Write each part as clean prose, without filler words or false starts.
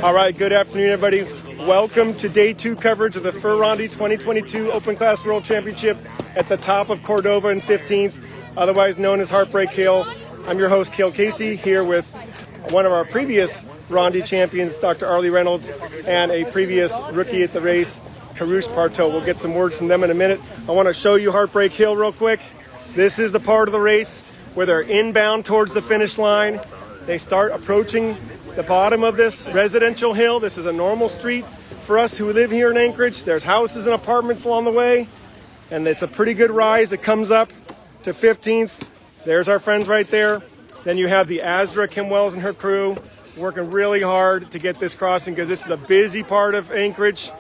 All right, good afternoon, everybody. Welcome to day 2 coverage of the Rondy 2022 Open Class World Championship at the top of Cordova and 15th, otherwise known as Heartbreak Hill. I'm your host, Cale Casey, here with one of our previous Rondy champions, Dr. Arlie Reynolds, and a previous rookie at the race, Karush Parto. We'll get some words from them in a minute. I want to show you Heartbreak Hill real quick. This is the part of the race where they're inbound towards the finish line. They start approaching the bottom of this residential hill. This is a normal street for us who live here in Anchorage. There's houses and apartments along the way, and it's a pretty good rise. It comes up to 15th. There's our friends right there. Then you have the Azra, Kim Wells and her crew working really hard to get this crossing because this is a busy part of Anchorage.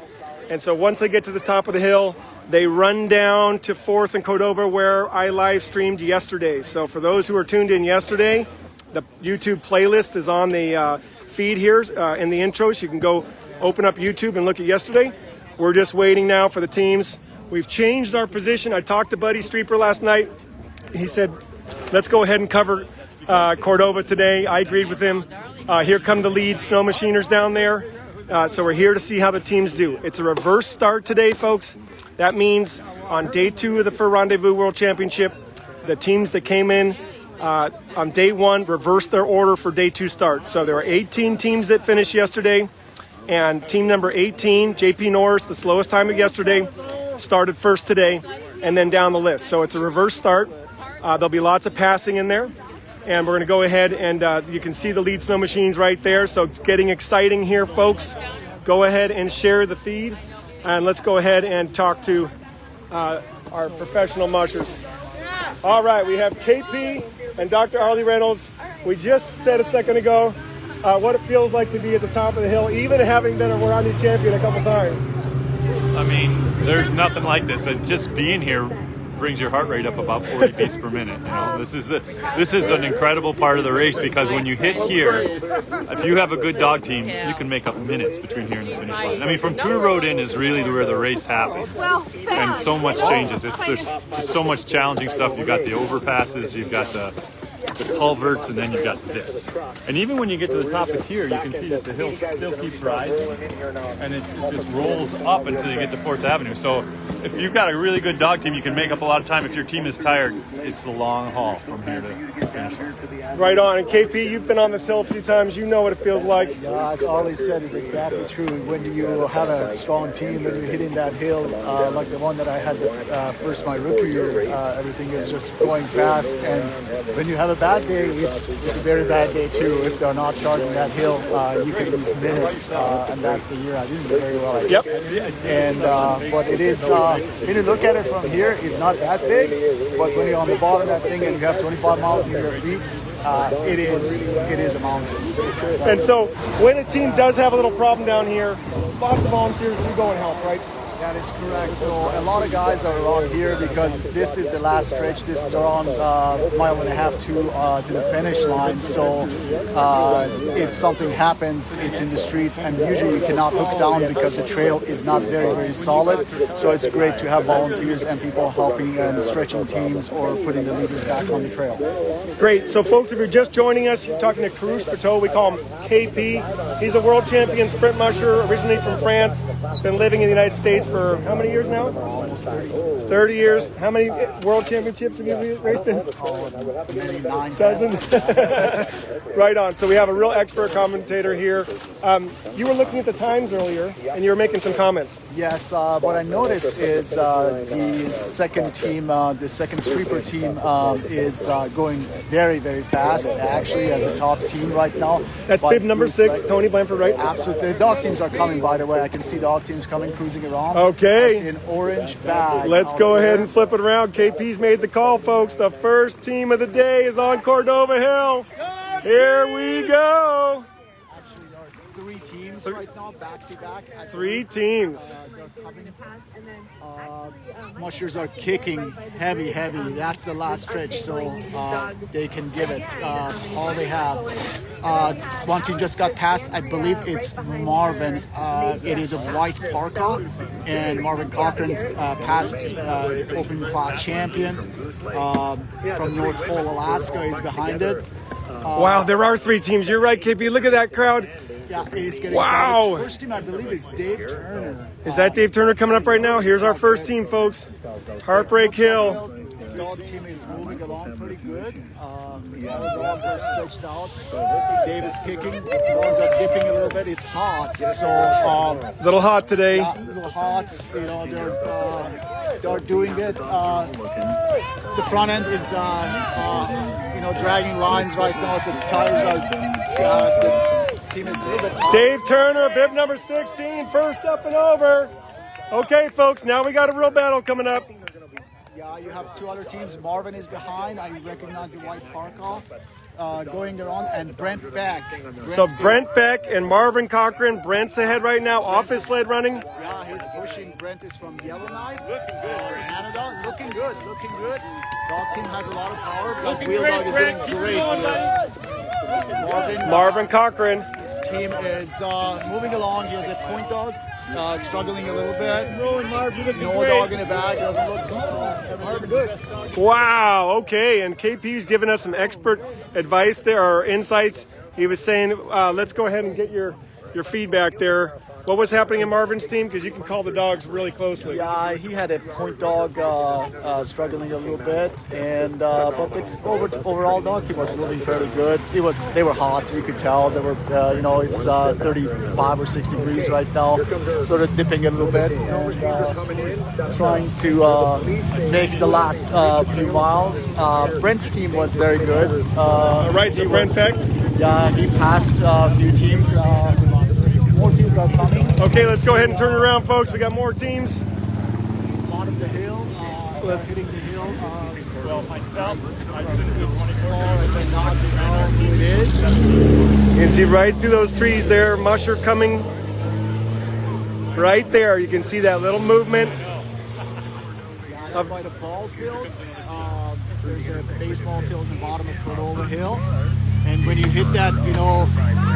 And so once they get to the top of the hill, they run down to 4th and Cordova where I live streamed yesterday. So for those who were tuned in yesterday, the YouTube playlist is on the feed here in the intros. You can go open up YouTube and look at yesterday. We're just waiting now for the teams. We've changed our position. I talked to Buddy Streeper last night. He said, let's go ahead and cover Cordova today. I agreed with him. Here come the lead snow machiners down there. So we're here to see how the teams do. It's a reverse start today, folks. That means on day 2 of the Fur Rendezvous World Championship, the teams that came in on day 1 reversed their order for day 2 start. So there were 18 teams that finished yesterday, and team number 18, JP Norris, the slowest time of yesterday, started first today, and then down the list. So it's a reverse start. There'll be lots of passing in there, and we're going to go ahead and you can see the lead snow machines right there. So it's getting exciting here, folks. Go ahead and share the feed, and let's go ahead and talk to our professional mushers. All right, we have KP and Dr. Arlie Reynolds. We just said a second ago what it feels like to be at the top of the hill, even having been a Rondy champion a couple times. I mean, there's nothing like this. Just being here brings your heart rate up about 40 beats per minute. You know, this is an incredible part of the race because when you hit here, if you have a good dog team, you can make up minutes between here and the finish line. I mean, from Tudor Road in is really where the race happens, and so much changes. There's just so much challenging stuff. You've got the overpasses, you've got the culverts, and then you've got this. And even when you get to the top of here, you can see that the hill still keeps rising, and it just rolls up until you get to 4th Avenue. So if you've got a really good dog team, you can make up a lot of time. If your team is tired, it's a long haul from here to finish. Right on. And KP, you've been on this hill a few times. You know what it feels like. Yeah, as Arlie said, is exactly true. When you have a strong team and you're hitting that hill, like the one that I had first my rookie year, everything is just going fast. And when you have a bad day, it's a very bad day too. If they're not charging that hill, you can lose minutes, and that's the year I didn't do very well, I guess. Yep. And but it is when you look at it from here, it's not that big. But when you're on the bottom of that thing and you have 25 miles in your feet, it is a mountain. And so when a team does have a little problem down here, lots of volunteers do go and help, right? That is correct. So a lot of guys are around here because this is the last stretch. This is around a mile and a half to the finish line. So if something happens, it's in the streets, and usually you cannot hook down because the trail is not very, very solid. So it's great to have volunteers and people helping and stretching teams or putting the leaders back on the trail. Great. So folks, if you're just joining us, you're talking to Karush Parto. We call him KP. He's a world champion sprint musher, originally from France, been living in the United States for how many years now? Almost 30. 30 years. How many world championships have you raced in? Maybe 9 dozen. Right on. So we have a real expert commentator here. You were looking at the times earlier, and you were making some comments. Yes. What I noticed is the second team, the second Streeper team, is going very, very fast. Actually, as the top team right now. That's bib number 6, Tony Blanford, right? Absolutely. The dog teams are coming, by the way. I can see dog teams coming, cruising around. Okay. I see an orange bag. Let's go ahead and flip it around. KP's made the call, folks. The first team of the day is on Cordova Hill. Here we go. Actually, there are 3 teams right now, back to back. 3 teams. Mushers are kicking heavy. That's the last stretch, so they can give it all they have. One team just got passed. I believe it's Marvin. It is a white parka, and Marvin Cochran passed Open Class champion from North Pole, Alaska. He's behind it. Wow, there are 3 teams. You're right, KP. Look at that crowd. Yeah, he's getting Wow. crowded. First team, I believe, is Dave Turner. Is that Dave Turner coming up right now? Here's our first team, folks. Heartbreak Hill. The dog team is moving along pretty good. All the dogs are stretched out. Dave is kicking. The dogs are dipping a little bit. It's hot, so Little hot today. yeah, a little hot. You know, they're doing it. The front end is you know, dragging lines right now, so the tires are. The team is a little bit tired. Dave Turner, bib number 16, first up and over. Okay, folks, now we got a real battle coming up. Yeah, you have two other teams. Marvin is behind. I recognize the white parka going around, and Brent Beck. So Brent Beck and Marvin Cochran. Brent's ahead right now, off his sled running. Yeah, he's pushing. Brent is from Yellowknife, Canada. Looking good, looking good. Dog team has a lot of power, but Wheel Dog is doing great. Marvin Cochran. His team is moving along. He has a point dog, struggling a little bit. No dog in the bag. Doesn't look good. Wow, okay, and KP's giving us some expert advice there, or insights. He was saying, let's go ahead and get your feedback there. What was happening in Marvin's team? Because you can call the dogs really closely. Yeah, he had a point dog struggling a little bit, and but the overall dog team was moving fairly good. They were hot, you could tell. They were, you know, it's 35 or 6 degrees right now, sort of dipping a little bit, and trying to make the last few miles. Brent's team was very good. Right, so Brent Beck. Yeah, he passed a few teams. More teams are coming. Okay, let's go ahead and turn around, folks. We got more teams. Bottom of the hill, hitting the hill. Well, myself, it's far, I cannot tell who it is. You can see right through those trees there, Musher coming right there. You can see that little movement. That's by the ball field. There's a baseball field in the bottom of Cordova Hill. And when you hit that, you know,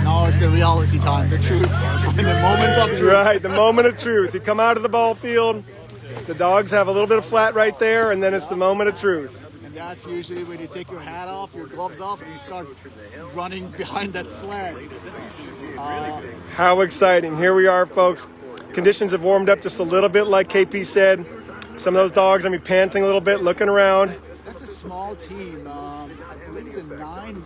now it's the reality time, the truth. The moment of truth. Right, the moment of truth. You come out of the ball field, the dogs have a little bit of flat right there, and then it's the moment of truth. And that's usually when you take your hat off, your gloves off, and you start running behind that sled. How exciting. Here we are, folks. Conditions have warmed up just a little bit, like KP said. Some of those dogs are going to be panting a little bit, looking around. That's a small team. I believe it's a 9.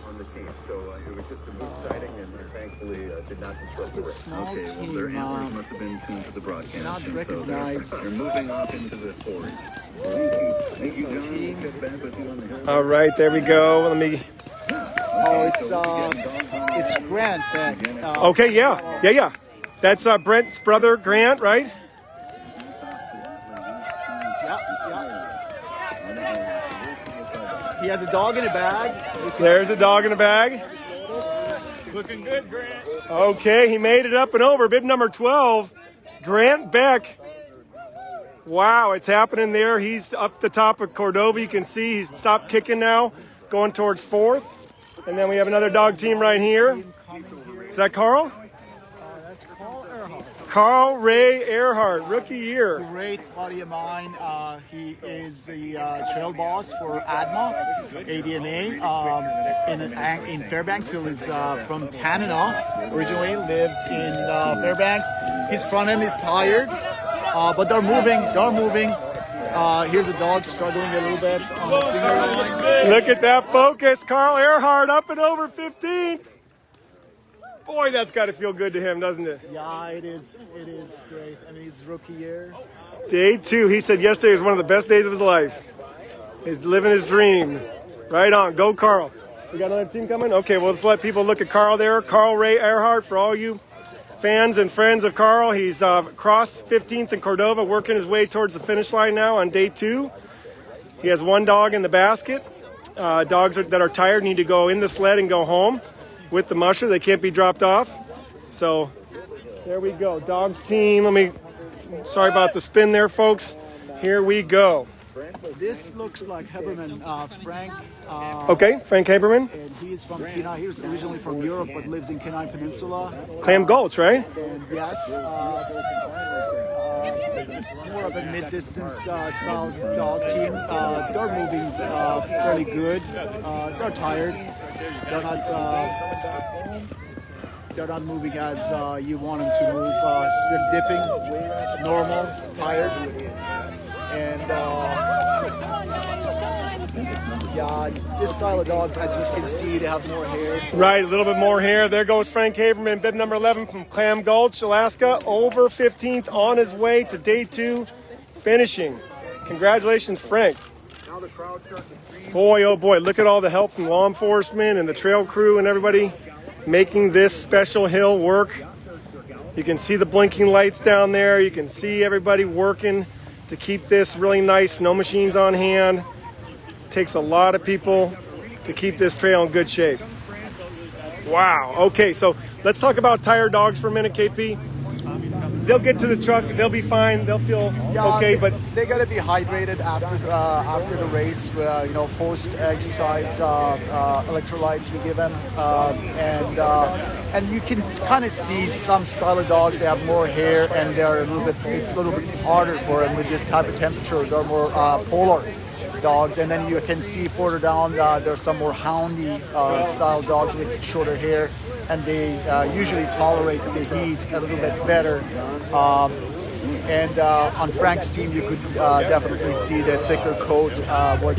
It's a small team. Not recognized. You're moving off into the forest. Thank you, John. All right, there we go. Let me. Oh, it's Grant Beck. Okay, yeah. That's Brent's brother, Grant, right? He has a dog in a bag. There's a dog in a bag. Looking good, Grant. Okay, he made it up and over. Bib number 12, Grant Beck. Wow, it's happening there. He's up the top of Cordova. You can see he's stopped kicking now, going towards 4th. And then we have another dog team right here. Is that Carl? That's Carl Earhart. Carl Ray Earhart, rookie year. Great buddy of mine. He is the trail boss for ADMA in Fairbanks. He is from Tanana originally, lives in Fairbanks. His front end is tired, but they're moving. Here's a dog struggling a little bit on the single line. Look at that focus. Carl Earhart up and over 15th. Boy, that's got to feel good to him, doesn't it? Yeah, it is. It is great. I mean, his rookie year. Day 2. He said yesterday was one of the best days of his life. He's living his dream. Right on. Go, Carl. We got another team coming? Okay, well, let's let people look at Carl there. Carl Ray Earhart, for all you fans and friends of Carl. He's crossed 15th in Cordova, working his way towards the finish line now on day 2. He has one dog in the basket. Dogs that are tired need to go in the sled and go home with the musher. They can't be dropped off. So there we go. Dog team. Sorry about the spin there, folks. Here we go. This looks like Heberman, Frank. Okay, Frank Haberman. And he's from Kenai. He was originally from Europe, but lives in Kenai Peninsula. Clam Gulch, right? And yes, more of a mid-distance style dog team. They're moving fairly good. They're tired. They're not. They're not moving as you want them to move. They're dipping, normal, tired, and yeah, this style of dog, as you can see, they have more hair. Right, a little bit more hair. There goes Frank Haberman, bib number 11 from Clam Gulch, Alaska, over 15th, on his way to day 2, finishing. Congratulations, Frank. Boy, oh boy, look at all the help from law enforcement and the trail crew and everybody making this special hill work. You can see the blinking lights down there. You can see everybody working to keep this really nice. No machines on hand. Takes a lot of people to keep this trail in good shape. Wow. Okay, so let's talk about tired dogs for a minute, KP. They'll get to the truck. They'll be fine. They'll feel okay, but they gotta be hydrated after the race. Post exercise electrolytes we give them, and you can kind of see some style of dogs. They have more hair, and they're it's a little bit harder for them with this type of temperature. They're more polar dogs, and then you can see further down there's some more houndy style dogs with shorter hair, and they usually tolerate the heat a little bit better. And on Frank's team, you could definitely see the thicker coat was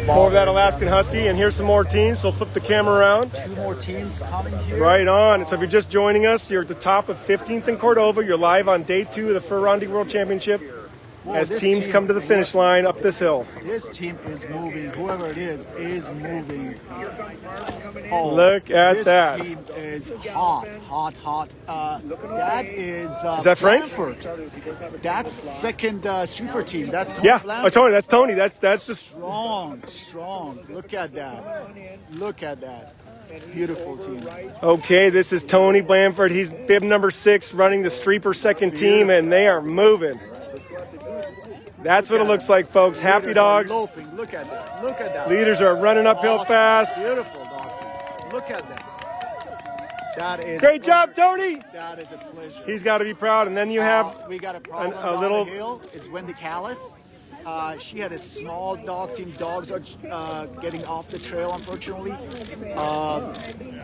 more of that Alaskan Husky. And here's some more teams. So flip the camera around. 2 more teams coming here. Right on. And so if you're just joining us, you're at the top of 15th in Cordova. You're live on day 2 of the Fur Rondy World Championship. As teams come to the finish line up this hill. This team is moving. Whoever it is moving. Oh, look at that. This team is hot. That is that Frank? Blanford. That's second Streeper team. That's Tony. Yeah, Blanford. Tony. That's Tony. That's the strong. Look at that. Beautiful team. Okay, this is Tony Blanford. He's bib number 6, running the Streeper second team, and they are moving. That's what it looks like, folks. Happy dogs. Loping. Look at that. Leaders are running uphill fast. Beautiful dog team. Look at that. That is great job, Tony. That is a pleasure. He's got to be proud. And then you have we got a problem a little the hill. It's Wendy Callis. She had a small dog team. Dogs are getting off the trail, unfortunately.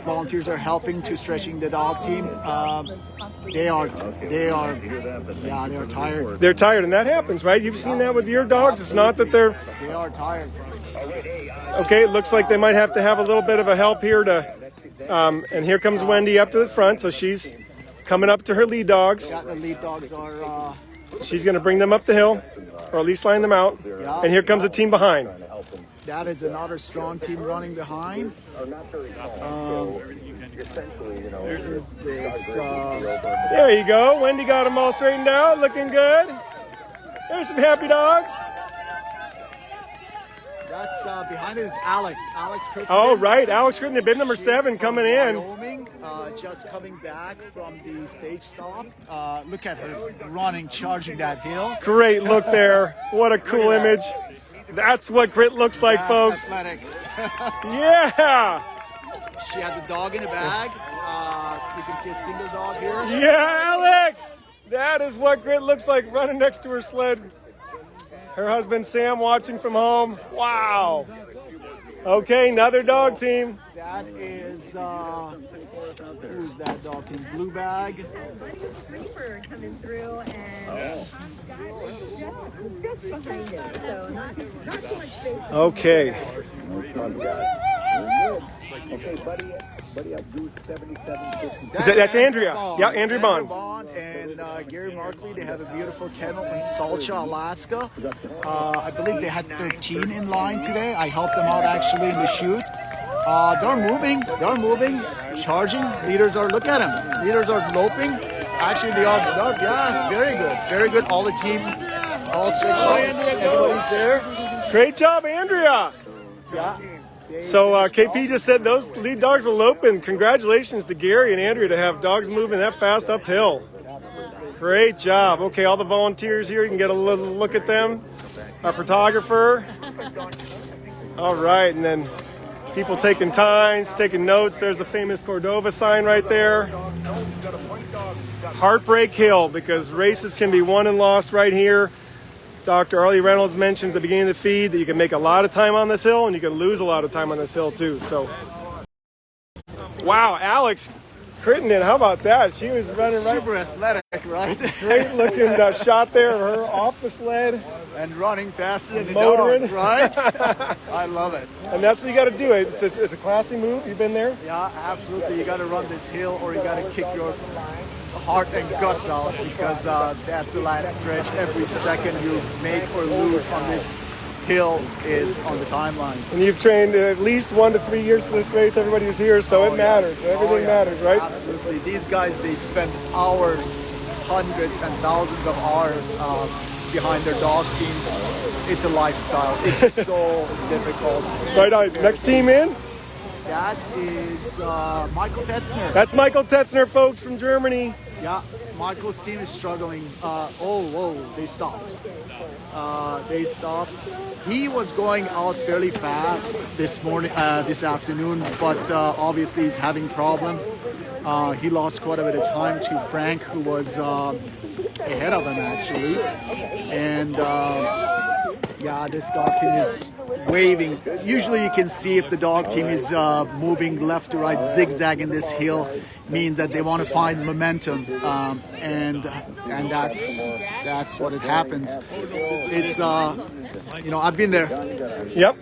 Volunteers are helping to stretching the dog team. They are tired. They're tired, and that happens, right? You've seen that with your dogs. It's not that they are tired. Okay, it looks like they might have to have a little bit of a help here to. And here comes Wendy up to the front, so she's coming up to her lead dogs. Yeah, the lead dogs are. She's going to bring them up the hill, or at least line them out. Yeah. And here comes a team behind. That is another strong team running behind. There you go. Wendy got them all straightened out, looking good. There's some happy dogs. That's behind it is Alex. Alex Crittenden. Oh, right. Alex Crittenden, bib number 7 coming in. Wyoming, just coming back from the stage stop. Look at her running, charging that hill. Great look there. What a cool image. That's what grit looks like, folks. Athletic. Yeah. She has a dog in a bag. You can see a single dog here. Yeah, Alex. That is what grit looks like, running next to her sled. Her husband Sam watching from home. Wow. Okay, another dog team. That is, who's that dog team? Blue Bag. Streeper coming through and just behind it. So not too much space. Okay. That's Andrea. Yeah, Andrea Bond. And Gary Markley. They have a beautiful kennel in Salcha, Alaska. I believe they had 13 in line today. I helped them out actually in the shoot. They're moving, charging. Leaders are, look at them. Leaders are loping. Actually, they are, yeah, very good. All the team, all stretched out. Everybody's there. Great job, Andrea. Yeah. So KP just said those lead dogs were loping. Congratulations to Gary and Andrea to have dogs moving that fast uphill. Great job. Okay, all the volunteers here, you can get a little look at them. Our photographer. All right, and then people taking time, taking notes. There's the famous Cordova sign right there. Heartbreak Hill, because races can be won and lost right here. Dr. Arlie Reynolds mentioned at the beginning of the feed that you can make a lot of time on this hill and you can lose a lot of time on this hill too. So, wow, Alex Crittenden, how about that? She was running right. Super athletic, right? Great looking shot there of her off the sled. And running faster than the Motoring. dog, right? I love it. And that's what you got to do. It's a classy move. You've been there? Yeah, absolutely. You got to run this hill or you got to kick your heart and guts out because that's the last stretch. Every second you make or lose on this hill is on the timeline. And you've trained at least 1 to 3 years for this race. Everybody who's here, so it matters. Yes. Everything matters, right? Absolutely. These guys, they spend hours, hundreds and thousands of hours behind their dog team. It's a lifestyle. It's so difficult. Right on. Next team in? That is Michael Tetzner. That's Michael Tetzner, folks, from Germany. Yeah, Michael's team is struggling. They stopped. They stopped. He was going out fairly fast this afternoon, but obviously he's having problem. He lost quite a bit of time to Frank, who was ahead of him actually. And this dog team is waving. Usually you can see if the dog team is moving left to right, zigzagging this hill, means that they want to find momentum, and that's what it happens. It's I've been there. Yep.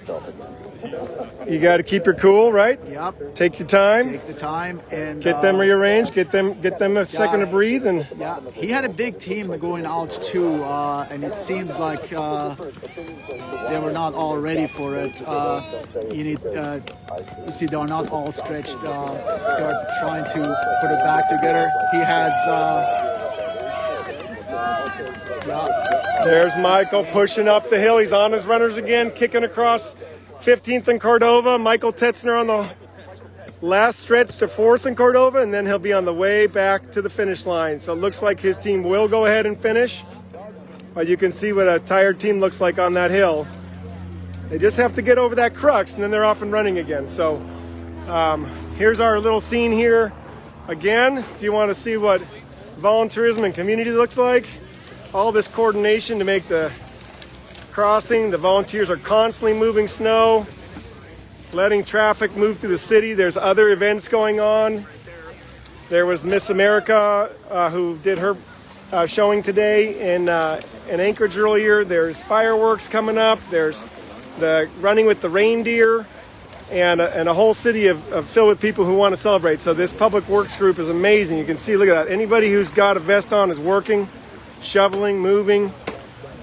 You got to keep your cool, right? Yep. Take your time. Take the time and Get them rearranged. Get them a second to breathe. And yeah, he had a big team going out too, and it seems like they were not all ready for it. You see, they're not all stretched. They're trying to put it back together. He has. There's Michael pushing up the hill. He's on his runners again, kicking across 15th and Cordova. Michael Tetzner on the last stretch to 4th and Cordova, and then he'll be on the way back to the finish line. So it looks like his team will go ahead and finish. But you can see what a tired team looks like on that hill. They just have to get over that crux, and then they're off and running again. So here's our little scene here. Again, if you want to see what volunteerism and community looks like, all this coordination to make the crossing. The volunteers are constantly moving snow, letting traffic move through the city. There's other events going on. There was Miss America who did her showing today in Anchorage earlier. There's fireworks coming up. There's the running with the reindeer, and a whole city of filled with people who want to celebrate. So this public works group is amazing. You can see, look at that. Anybody who's got a vest on is working, shoveling, moving,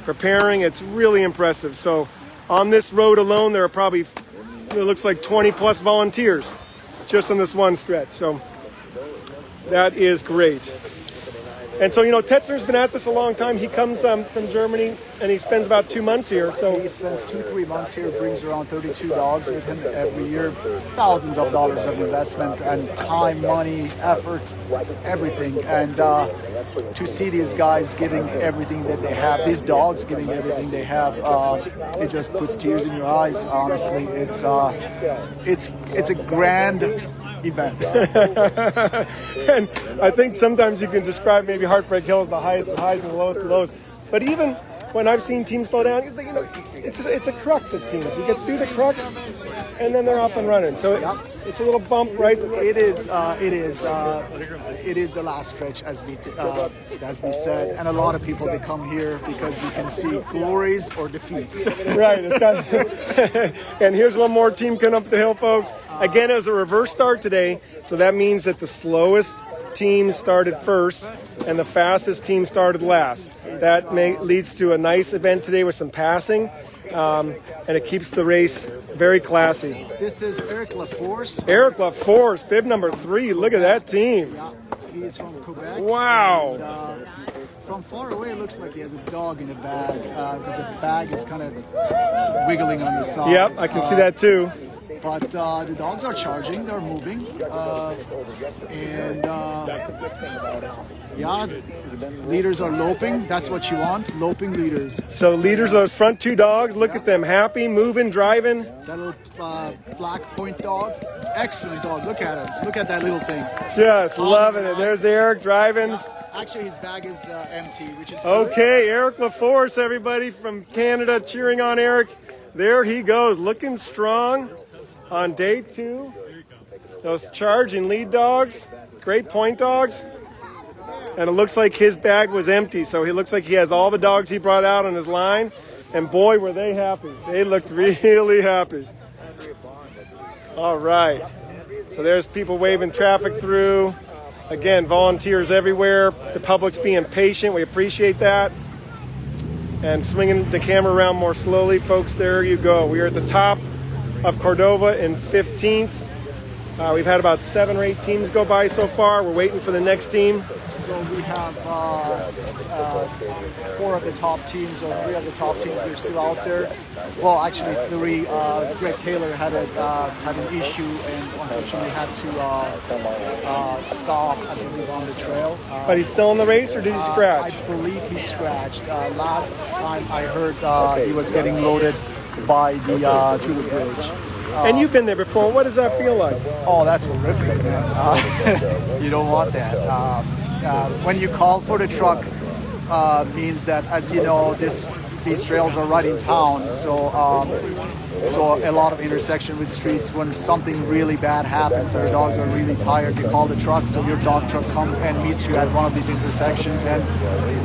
preparing. It's really impressive. So on this road alone, there are probably, it looks like 20 plus volunteers just on this one stretch. So that is great. And so, Tetzner's been at this a long time. He comes from Germany, and he spends about 2 months here. So he spends 2-3 months here, brings around 32 dogs with him every year. Thousands of dollars of investment and time, money, effort, everything. And to see these guys giving everything that they have, these dogs giving everything they have, it just puts tears in your eyes. Honestly, it's a grand event. And I think sometimes you can describe maybe Heartbreak Hill as the highest of highs and the lowest of lows. But even when I've seen teams slow down, it's a crux, it seems. You get through the crux, and then they're off and running. So it's a little bump, right? It is the last stretch, as we said, and a lot of people, they come here because you can see glories or defeats. Right. And here's one more team coming up the hill, folks. Again, it was a reverse start today, so that means that the slowest team started first and the fastest team started last. That leads to a nice event today with some passing, and it keeps the race very classy. This is Eric LaForce. Eric LaForce, bib number 3. Look at that team. Yeah, he's from Quebec. Wow. And, from far away, it looks like he has a dog in a bag, because the bag is kind of wiggling on the side. Yep, I can see that too. But the dogs are charging, they're moving, leaders are loping. That's what you want, loping leaders. So leaders, those front 2 dogs, look at them, happy, moving, driving. That little black point dog, excellent dog. Look at him. Look at that little thing. Just loving it. There's Eric driving. Actually, his bag is empty, which is okay. Eric LaForce, everybody from Canada, cheering on Eric. There he goes, looking strong on day 2. Those charging lead dogs. Great point dogs. And it looks like his bag was empty, so he looks like he has all the dogs he brought out on his line. And boy, were they happy. They looked really happy. All right. So there's people waving traffic through. Again, volunteers everywhere. The public's being patient. We appreciate that. And swinging the camera around more slowly, folks, there you go. We are at the top of Cordova in 15th. We've had about 7 or 8 teams go by so far. We're waiting for the next team. So we have 4 of the top teams, or 3 of the top teams are still out there. Well, actually 3. Greg Taylor had an issue and unfortunately had to stop, I believe, on the trail. But he's still in the race, or did he scratch? I believe he scratched. Last time I heard he was getting loaded by the Tulip Bridge. And you've been there before. What does that feel like? Oh, that's horrific, man. You don't want that. When you call for the truck, means that, as you know, these trails are right in town. So a lot of intersection with streets. When something really bad happens, or dogs are really tired, you call the truck. So your dog truck comes and meets you at one of these intersections, and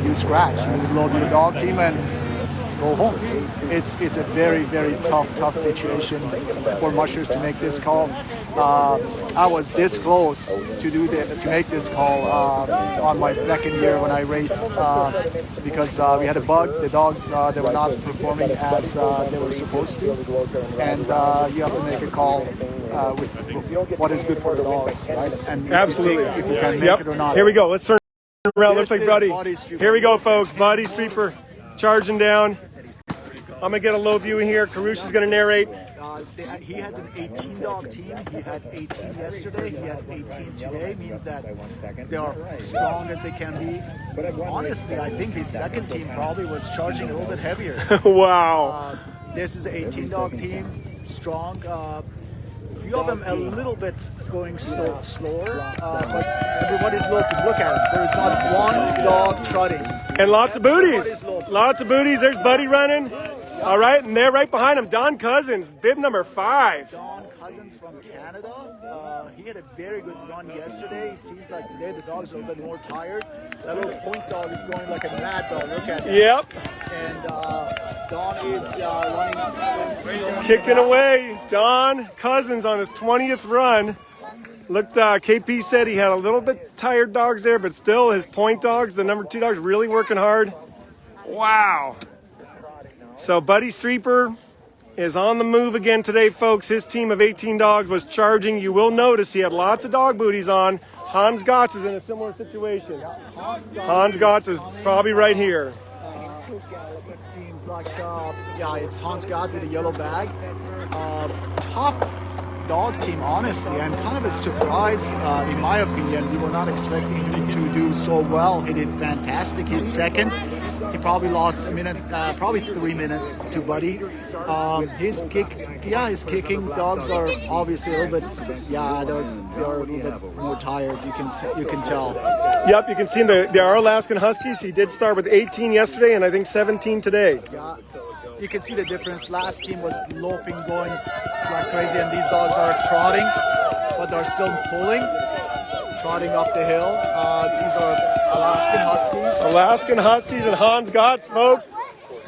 you scratch. You load your dog team and go home. It's a very tough situation for mushers to make this call. I was this close to make this call on my second year when I raced because we had a bug. The dogs they were not performing as they were supposed to, and you have to make a call with what is good for the dogs, right? And Absolutely, if you can make it or not. Here we go. Let's turn around. Looks like Buddy. Streeper. Here we go, folks. Buddy Streeper charging down. I'm going to get a low view in here. Karush is going to narrate. He has an 18-dog team. He had 18 yesterday. He has 18 today. Means that they are strong as they can be. But honestly, I think his second team probably was charging a little bit heavier. Wow. This is an 18-dog team, strong. Few of them a little bit going slower, but everybody's looking. Look at him. There is not one dog trotting. And lots of booties. Lots of booties. There's Buddy running. All right, and they're right behind him. Don Cousins, bib number 5. Don Cousins from Canada. He had a very good run yesterday. It seems like today the dog's a little bit more tired. That little point dog is going like a mad dog. Look at him. Yep. And Don is running. Kicking away. Don Cousins on his 20th run. Looked, KP said he had a little bit tired dogs there, but still his point dogs, the number 2 dogs, really working hard. Wow. So Buddy Streeper is on the move again today, folks. His team of 18 dogs was charging. You will notice he had lots of dog booties on. Hans Gotts is in a similar situation. Hans Gotts is probably right here. It seems like, it's Hans Gott with a yellow bag. Tough dog team, honestly. I'm kind of a surprise, in my opinion. We were not expecting him to do so well. He did fantastic. His second. He probably lost a minute, probably 3 minutes to Buddy. His kicking dogs are obviously a little bit, they're a little bit more tired. You can tell. Yep, you can see they are Alaskan Huskies. He did start with 18 yesterday, and I think 17 today. Yeah, you can see the difference. Last team was loping, going like crazy, and these dogs are trotting, but they're still pulling, trotting up the hill. These are Alaskan Huskies. Alaskan Huskies and Hans Gotts, folks.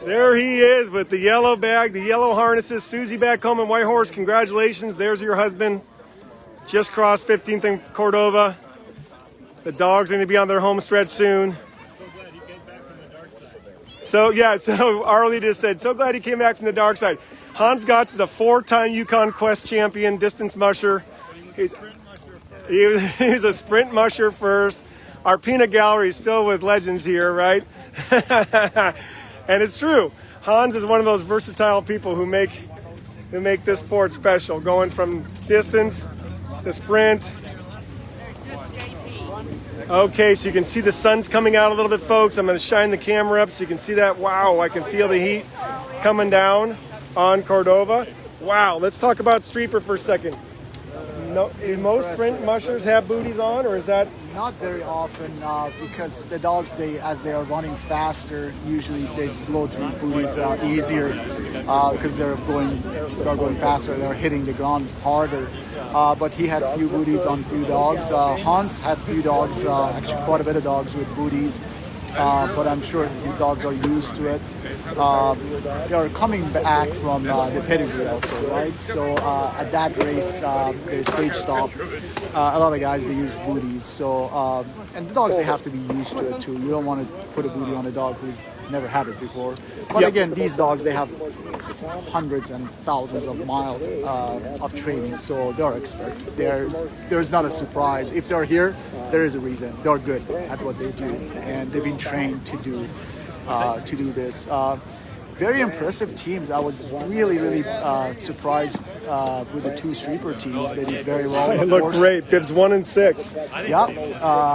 There he is with the yellow bag, the yellow harnesses. Susie back home in Whitehorse, congratulations. There's your husband. Just crossed 15th and Cordova. The dogs are going to be on their home stretch soon. So Arlie just said, so glad he came back from the dark side. Hans Gotts is a 4-time Yukon Quest champion, distance musher. He was a sprint musher first. Our peanut gallery is filled with legends here, right? And it's true. Hans is one of those versatile people who make this sport special, going from distance to sprint. Okay, so you can see the sun's coming out a little bit, folks. I'm going to shine the camera up so you can see that. Wow, I can feel the heat coming down on Cordova. Wow, let's talk about Streeper for a second. No, do most sprint mushers have booties on, or is that? Not very often, because the dogs, as they are running faster, usually they blow through booties easier because they're going faster. They're hitting the ground harder. but he had few booties on few dogs. Hans had few dogs, actually quite a bit of dogs with booties. But I'm sure his dogs are used to it. They are coming back from the pedigree also, right? So at that race, the stage stop, a lot of guys, they use booties. So, and the dogs, they have to be used to it too. You don't want to put a booty on a dog who's never had it before. But again, these dogs, they have hundreds and thousands of miles of training, so they're expert. There's not a surprise. If they're here, there is a reason. They're good at what they do, and they've been trained to do this. Very impressive teams. I was really surprised with the two Streeper teams. They did very well. It looked great. Bibs 1 and 6. Yeah,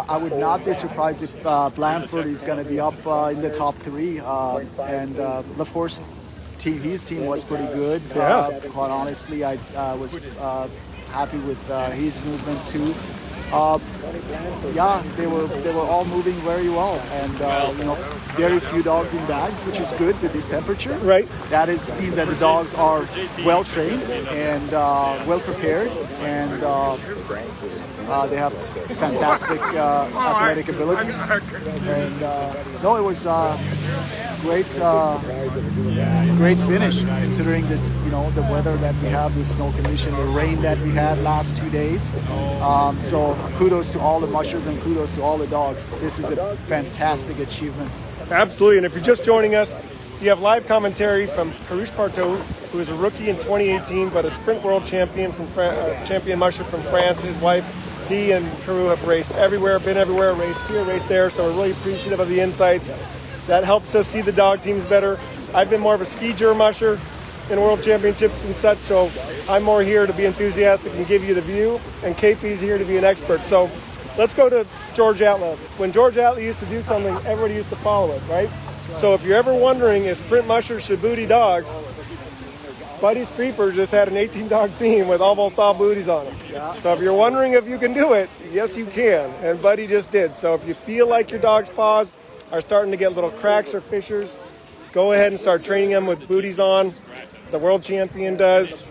I would not be surprised if Blanford is going to be up in the top 3, and LaForce team, his team was pretty good. Quite honestly, I was happy with his movement too. Yeah, they were all moving very well, and very few dogs in bags, which is good with this temperature. Right. That means that the dogs are well trained and well prepared, and they have fantastic athletic abilities. And no, it was great finish considering this, the weather that we have, the snow condition, the rain that we had last 2 days. So kudos to all the mushers and kudos to all the dogs. This is a fantastic achievement. Absolutely, and if you're just joining us, you have live commentary from Carouche Partot, who is a rookie in 2018, but a sprint world champion champion musher from France. His wife, Dee, and Carew have raced everywhere, been everywhere, raced here, raced there, so we're really appreciative of the insights. That helps us see the dog teams better. I've been more of a ski juror musher in world championships and such, so I'm more here to be enthusiastic and give you the view, and KP's here to be an expert. So let's go to George Atla. When George Atla used to do something, everybody used to follow it, right? So if you're ever wondering if sprint mushers should booty dogs, Buddy Streeper just had an 18-dog team with almost all booties on them. So if you're wondering if you can do it, yes you can, and Buddy just did. So if you feel like your dog's paws are starting to get little cracks or fissures, go ahead and start training them with booties on. The world champion does.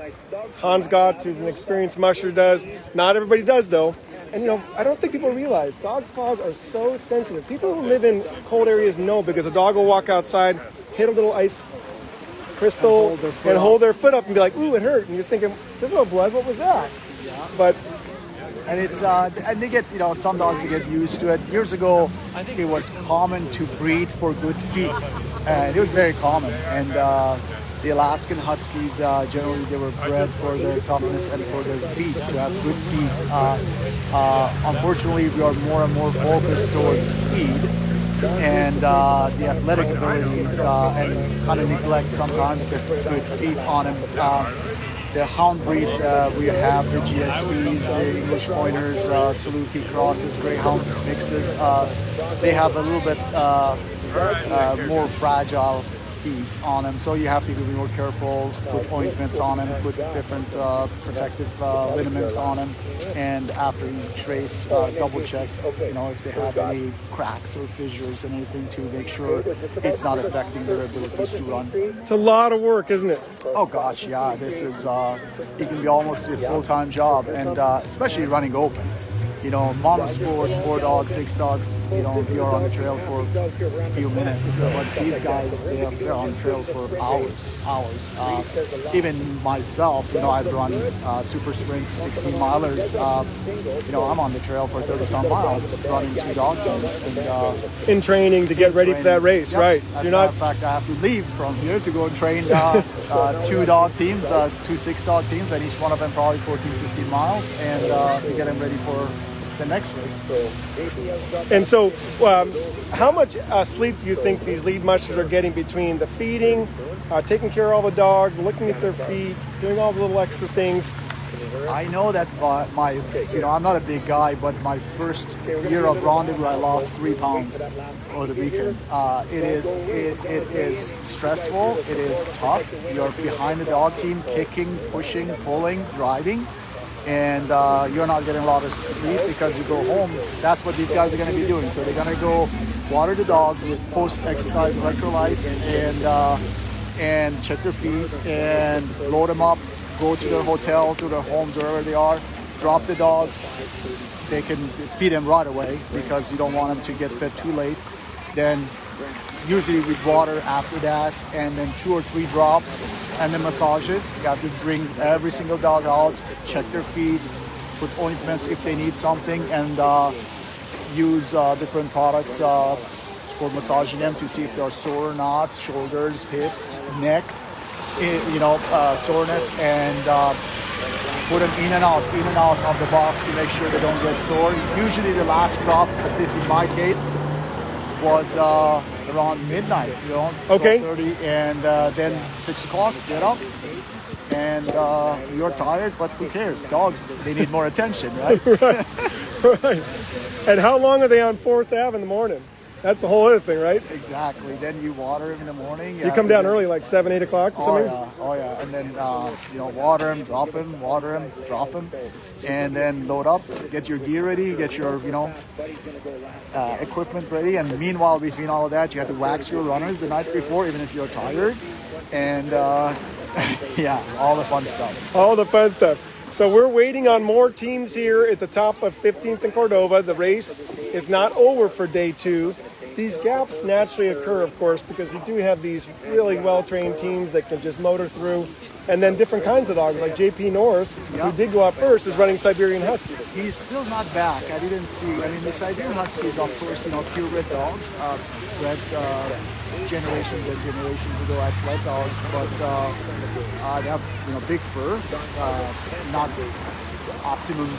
Hans Gotts, who's an experienced musher, does. Not everybody does, though. And, I don't think people realize dogs' paws are so sensitive. People who live in cold areas know, because a dog will walk outside, hit a little ice crystal, and hold their foot up and be like, ooh, it hurt. And you're thinking, there's no blood, what was that? But and it's and they get some dogs to get used to it. Years ago, it was common to breed for good feet, and it was very common. And the Alaskan Huskies, generally they were bred for their toughness and for their feet, to have good feet. Unfortunately, we are more and more focused towards speed and the athletic abilities, and kind of neglect sometimes the good feet on them. The hound breeds, we have the GSVs, the English Pointers, Saluki crosses, Greyhound mixes. They have a little bit more fragile feet on them, so you have to be more careful, put ointments on them, put different protective liniments on them, and after each race, double check, if they have any cracks or fissures and anything, to make sure it's not affecting their abilities to run. it's a lot of work, isn't it? Oh gosh, yeah, this is, it can be almost a full-time job, and especially running open. Monosport, 4 dogs, 6 dogs, you're on the trail for a few minutes. But these guys, they're on the trail for hours. Even myself, I've run super sprints, 16 milers. I'm on the trail for 30-some miles, running 2 dog teams. And, in training to get ready for that race, right? So you're not. In fact, I have to leave from here to go and train 2 dog teams, 2 6-dog teams, and each one of them probably 14, 15 miles, and to get them ready for the next race. And so, how much sleep do you think these lead mushers are getting between the feeding, taking care of all the dogs, looking at their feet, doing all the little extra things? I know that I'm not a big guy, but my first year of rendezvous, I lost 3 pounds over the weekend. It is stressful. It is tough. You're behind the dog team, kicking, pushing, pulling, driving. And you're not getting a lot of sleep because you go home. That's what these guys are going to be doing. So they're going to go water the dogs with post-exercise electrolytes and check their feet and load them up, go to their hotel, to their homes, wherever they are, drop the dogs. They can feed them right away because you don't want them to get fed too late. Then usually with water after that, and then 2 or 3 drops, and then massages. You have to bring every single dog out, check their feet, put ointments if they need something, and use different products for massaging them to see if they're sore or not, shoulders, hips, necks, soreness, and put them in and out of the box to make sure they don't get sore. Usually the last drop, at least in my case, was around midnight, Okay. 12:30, and then 6 o'clock, get up. And you're tired, but who cares? Dogs, they need more attention, right? Right. And how long are they on 4th Ave in the morning? That's a whole other thing, right? Exactly. Then you water them in the morning. You come down early, like 7, 8 o'clock or something? Oh yeah. And then, water them, drop them, water them, drop them. And then load up, get your gear ready, get your, equipment ready. And meanwhile, between all of that, you have to wax your runners the night before, even if you're tired. And, all the fun stuff. All the fun stuff. So we're waiting on more teams here at the top of 15th and Cordova. The race is not over for day 2. These gaps naturally occur, of course, because you do have these really well-trained teams that can just motor through. And then different kinds of dogs, like J.P. Norris, who did go out first, is running Siberian Huskies. He's still not back. I didn't see. The Siberian Huskies, of course, purebred dogs, bred generations and generations ago as sled dogs, but they have, big fur, not optimum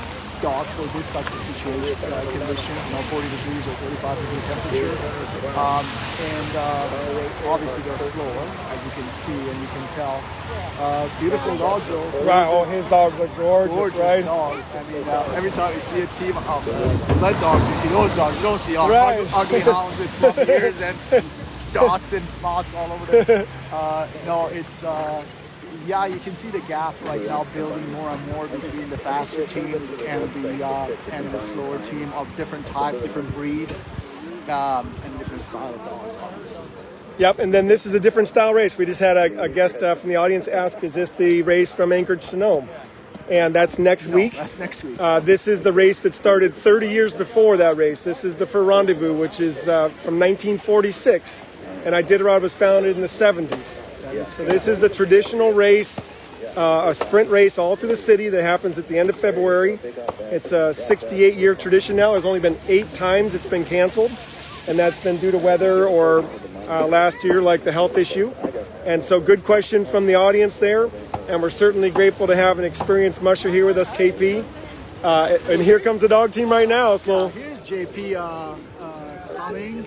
dog for this type of situation, conditions, 40 degrees or 35-degree temperature. And obviously they're slower, as you can see and you can tell. Beautiful dogs though. Wow, his dogs look gorgeous, right? Dogs. Every time you see a team of sled dogs, you see those dogs. You don't see ugly hounds with fluffy ears and dots and spots all over them. It's... you can see the gap right now building more and more between the faster team and the slower team of different type, different breed, and different style of dogs, obviously. Yep, and then this is a different style race. We just had a guest from the audience ask, is this the race from Anchorage to Nome? And that's next week. That's next week. This is the race that started 30 years before that race. This is the Fur Rendezvous, which is from 1946. And Iditarod was founded in the 70s. So this is the traditional race, a sprint race all through the city that happens at the end of February. It's a 68-year tradition now. There's only been 8 times it's been canceled, and that's been due to weather or last year, like the health issue. And so good question from the audience there, and we're certainly grateful to have an experienced musher here with us, KP. And here comes the dog team right now. So here's JP coming.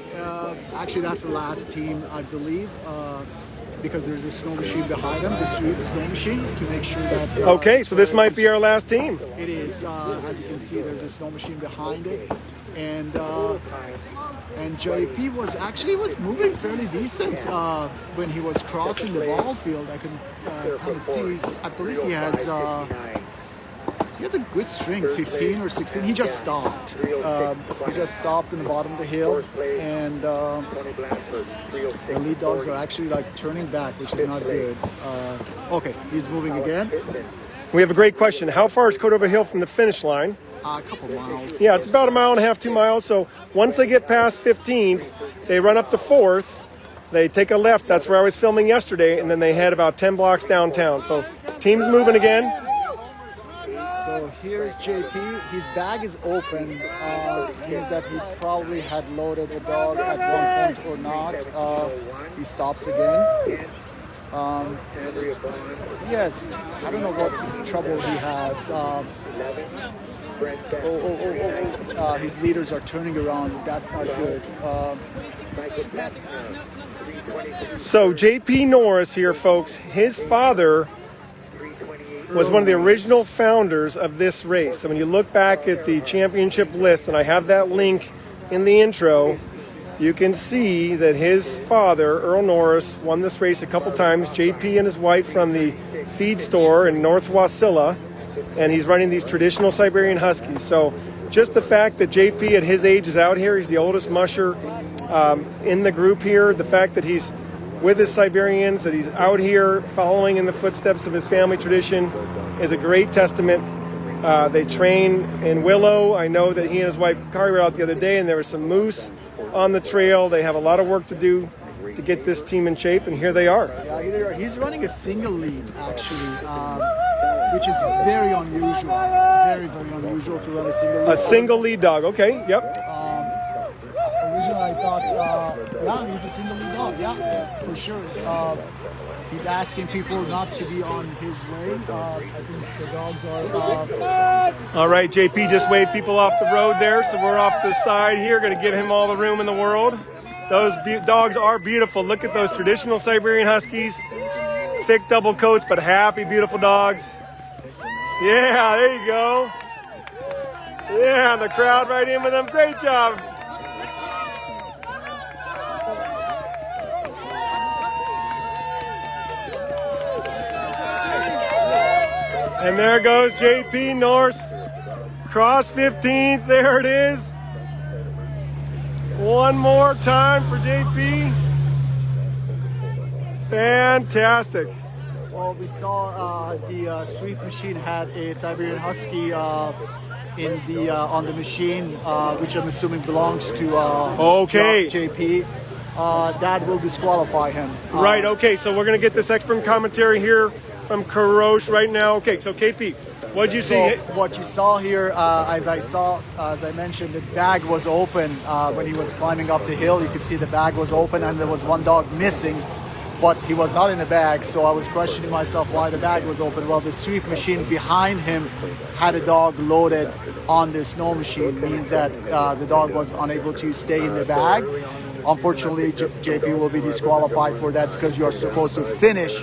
Actually, that's the last team, I believe. Because there's a snow machine behind them, the sweep snow machine, to make sure that... okay, so this might be our last team. It is. As you can see, there's a snow machine behind it. And JP was moving fairly decent when he was crossing the ball field. I can kind of see, I believe he has a good string, 15 or 16. He just stopped. He just stopped in the bottom of the hill, and the lead dogs are actually turning back, which is not good. Okay, he's moving again. We have a great question. How far is Cordova Hill from the finish line? A couple miles. Yeah, it's about 1.5 miles, 2 miles. So once they get past 15th, they run up to 4th. They take a left. That's where I was filming yesterday, and then they head about 10 blocks downtown. So team's moving again. So here's JP. His bag is open. Means that he probably had loaded a dog at one point or not. He stops again. Yes, I don't know what trouble he has. His leaders are turning around. That's not good. So JP Norris here, folks. His father was one of the original founders of this race. So when you look back at the championship list, and I have that link in the intro, you can see that his father, Earl Norris, won this race a couple times. JP and his wife run the feed store in North Wasilla, and he's running these traditional Siberian Huskies. So just the fact that JP at his age is out here, he's the oldest musher in the group here, the fact that he's with his Siberians, that he's out here following in the footsteps of his family tradition is a great testament They train in Willow. I know that he and his wife Kari were out the other day, and there was some moose on the trail. They have a lot of work to do to get this team in shape, and here they are. Yeah, he's running a single lead, actually, which is very unusual. Very, very unusual to run a single lead. A single lead dog, okay, yep. Originally, I thought, yeah, he's a single lead dog, yeah, for sure. He's asking people not to be on his way. I think the dogs are... All right, JP just waved people off the road there, so we're off to the side here. Going to give him all the room in the world. Those dogs are beautiful. Look at those traditional Siberian Huskies. Thick double coats, but happy, beautiful dogs. Yeah, there you go. Yeah, the crowd right in with them. Great job. And there goes JP Norse. Cross 15th, there it is. One more time for JP. Fantastic. Well, we saw the sweep machine had a Siberian Husky in the on the machine, which I'm assuming belongs to JP. That will disqualify him. Right. Okay. So we're gonna get this expert commentary here from Karosh right now. Okay. So KP, what'd you see? What you saw here, as I mentioned, the bag was open when he was climbing up the hill. You could see the bag was open, and there was one dog missing. But he was not in the bag, so I was questioning myself why the bag was open. Well, the sweep machine behind him had a dog loaded on the snow machine, means that the dog was unable to stay in the bag. Unfortunately, JP will be disqualified for that because you're supposed to finish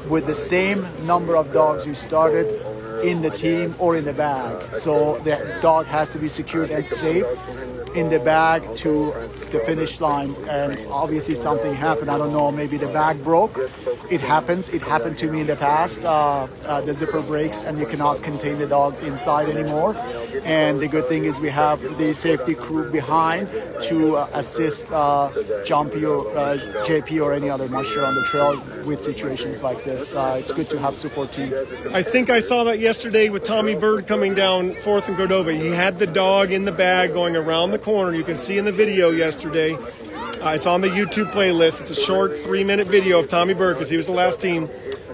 with the same number of dogs you started in the team or in the bag. So the dog has to be secured and safe in the bag to the finish line, and obviously something happened. I don't know, maybe the bag broke. It happens. It happened to me in the past. The zipper breaks and you cannot contain the dog inside anymore. And the good thing is we have the safety crew behind to assist Jumpy or JP or any other musher on the trail with situations like this. It's good to have support team. I think I saw that yesterday with Tommy Bird coming down 4th and Cordova. He had the dog in the bag going around the corner. You can see in the video yesterday. It's on the YouTube playlist. It's a short 3-minute video of Tommy Bird because he was the last team.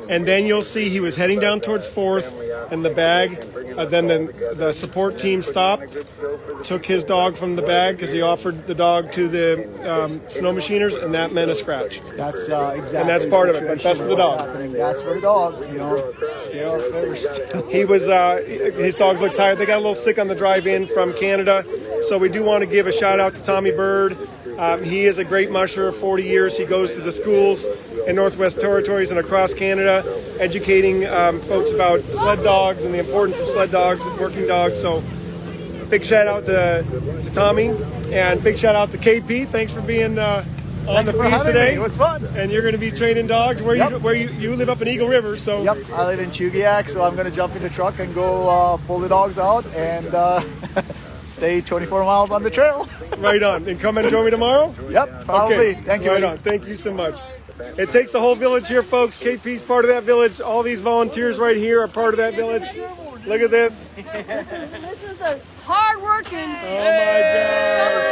And then you'll see he was heading down towards 4th and the bag. Then the support team stopped, took his dog from the bag because he offered the dog to the snow machiners, and that meant a scratch. That's exactly. And that's part of it, but that's for the dog. Happening. That's for the dog. You know, they are first. He was. His dogs looked tired. They got a little sick on the drive-in from Canada, so we do want to give a shout out to Tommy Bird. He is a great musher. 40 years. He goes to the schools in Northwest Territories and across Canada, educating folks about sled dogs and the importance of sled dogs and working dogs. So big shout out to Tommy, and big shout out to KP. Thanks for being on the feed today. It was fun. And you're going to be training dogs. Where you live up in Eagle River, so. Yep, I live in Chugiak, so I'm going to jump in the truck and go pull the dogs out and stay 24 miles on the trail. Right on. And come and join me tomorrow? Yep, probably. Okay. Thank you. Right on. Thank you so much. It takes a whole village here, folks. KP's part of that village. All these volunteers right here are part of that village. Look at this. This is a hard-working, Oh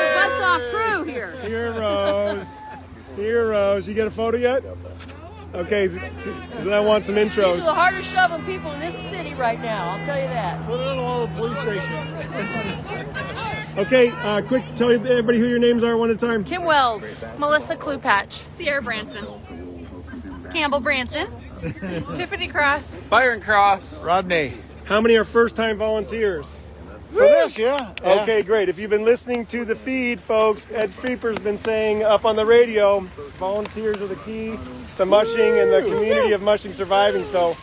my butts-off crew here. God. Heroes. You get a photo yet? Okay, then I want some These are intros. the hardest shoveling people in this city right now, I'll tell you that. Put it on all the police stations. Okay, quick, tell everybody who your names are one at a time. Kim Wells. Melissa Klupatch, Sierra Branson, Campbell Branson, Tiffany Cross, Byron Cross. Rodney. How many are first-time volunteers? For this, yeah. Okay, great. If you've been listening to the feed, folks, Ed Streeper's been saying up on the radio, volunteers are the key to mushing and the community of mushing surviving. So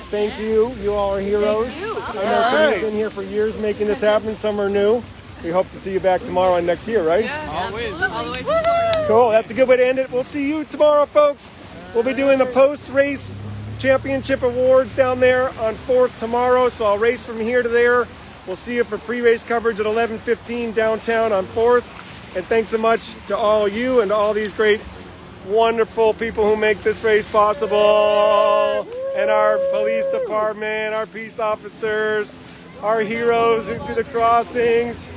thank you. You all are heroes. I know some have been here for years making this happen. Some are new. We hope to see you back tomorrow and next year, right? Always. All the way from Florida. Cool. That's a good way to end it. We'll see you tomorrow, folks. We'll be doing the post-race championship awards down there on 4th tomorrow. So I'll race from here to there. We'll see you for pre-race coverage at 11:15 downtown on 4th. And thanks so much to all you and to all these great, wonderful people who make this race possible. And our police department, our peace officers, our heroes who do the crossings.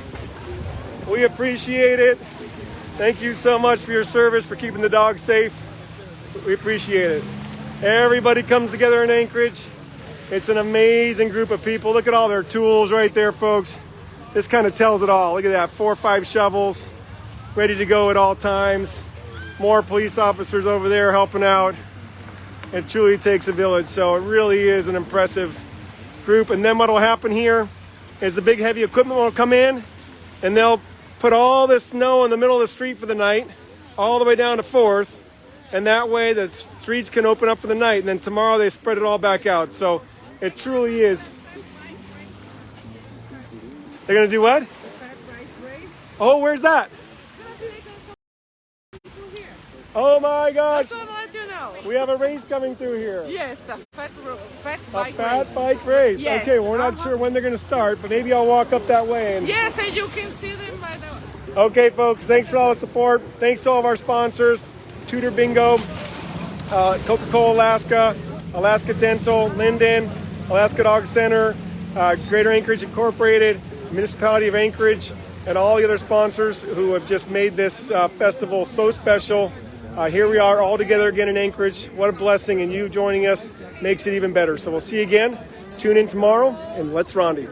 We appreciate it. Thank you so much for your service, for keeping the dogs safe. We appreciate it. Everybody comes together in Anchorage. It's an amazing group of people. Look at all their tools right there, folks. This kind of tells it all. Look at that, 4 or 5 shovels ready to go at all times. More police officers over there helping out. It truly takes a village, so it really is an impressive group. And then what will happen here is the big heavy equipment will come in and they'll put all this snow in the middle of the street for the night, all the way down to 4th, and that way the streets can open up for the night, and then tomorrow they spread it all back out. So it truly is. They're gonna do what? Oh, where's that? Oh my gosh! Just want to let you know. We have a race coming through here. Yes, a fat bike bike race. Yes. Okay, we're not sure when they're going to start, but maybe I'll walk up that way. And... Yes, and you can see them by the... Okay, folks, thanks for all the support. Thanks to all of our sponsors, Tudor Bingo, Coca-Cola Alaska, Alaska Dental, Linden, Alaska Dog Center, Greater Anchorage Incorporated, Municipality of Anchorage, and all the other sponsors who have just made this festival so special. Here we are all together again in Anchorage. What a blessing, and you joining us makes it even better. So we'll see you again. Tune in tomorrow, and let's Rondy.